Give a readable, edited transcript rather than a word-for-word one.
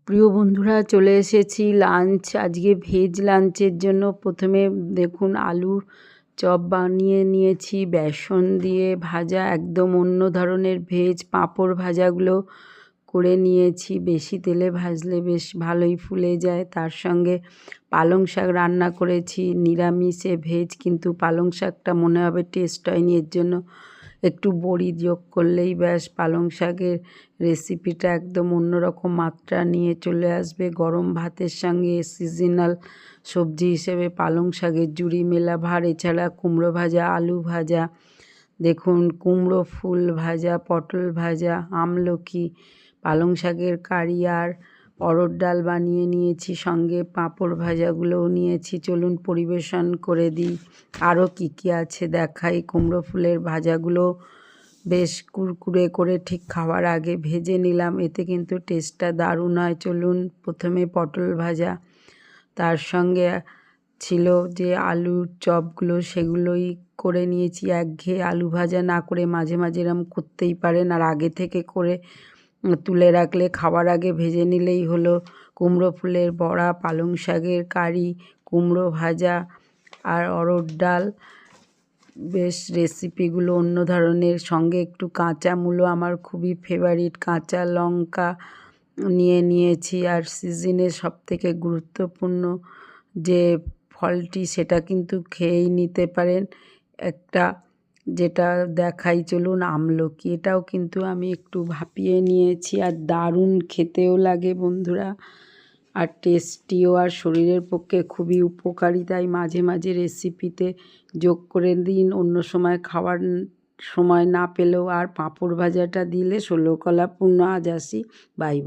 প্রিয় বন্ধুরা, চলে এসেছি লাঞ্চ, আজকে ভেজ লাঞ্চের জন্য। প্রথমে দেখুন আলুর চপ বানিয়ে নিয়েছি বেসন দিয়ে ভাজা, একদম অন্য ধরনের ভেজ। পাঁপড় ভাজাগুলো করে নিয়েছি, বেশি তেলে ভাজলে বেশ ভালোই ফুলে যায়। তার সঙ্গে পালং শাক রান্না করেছি, নিরামিষে ভেজ, কিন্তু পালং শাকটা মনে হবে টেস্ট হয়নি, এর জন্য একটু বড়ি যোগ করলেই ব্যাস পালং শাকের রেসিপিটা একদম অন্যরকম মাত্রা নিয়ে চলে আসবে। গরম ভাতের সঙ্গে সিজনাল সবজি হিসেবে পালং শাকের জুড়ি মেলা ভার। এছাড়া কুমড়ো ভাজা, আলু ভাজা, দেখুন কুমড়ো ফুল ভাজা, পটল ভাজা, আমলকি, পালং শাকের কারি আর অরহর ডাল বানিয়ে নিয়েছি, সঙ্গে পাঁপড় ভাজাগুলোও নিয়েছি। চলুন পরিবেশন করে দিই। আরও কী কী আছে দেখাই। কুমড়ো ফুলের ভাজাগুলো বেশ কুরকুরে করে ঠিক খাওয়ার আগে ভেজে নিলাম, এতে কিন্তু টেস্টটা দারুণ হয়। চলুন, প্রথমে পটল ভাজা, তার সঙ্গে ছিল যে আলুর চপগুলো, সেগুলোই করে নিয়েছি। একঘেয়ে আলু ভাজা না করে মাঝে মাঝে এরম করতেই পারেন, আর আগে থেকে করে তুলে রাখলে খাওয়ার আগে ভেজে নিলেই হলো। কুমড়ো ফুলের বড়া, পালং শাকের কারি, কুমড়ো ভাজা আর অরহর ডাল, বেশ রেসিপিগুলো অন্য ধরনের। সঙ্গে একটু কাঁচা মূলো, আমার খুবই ফেভারিট, কাঁচা লঙ্কা নিয়ে নিয়েছি। আর সিজনের সবথেকে গুরুত্বপূর্ণ যে ফলটি, সেটা কিন্তু খেয়েই নিতে পারেন একটা, যেটা দেখাই চলুন, আমলকি। এটাও কিন্তু আমি একটু ভাপিয়ে নিয়েছি, আর দারুণ খেতেও লাগে বন্ধুরা, আর টেস্টিও, আর শরীরের পক্ষে খুবই উপকারী। তাই মাঝে মাঝে রেসিপিতে যোগ করে দিন, অন্য সময় খাওয়ার সময় না পেলেও। আর পাঁপড় ভাজাটা দিলে 16 কলা পূর্ণ। আজ আসি, বাই বাই।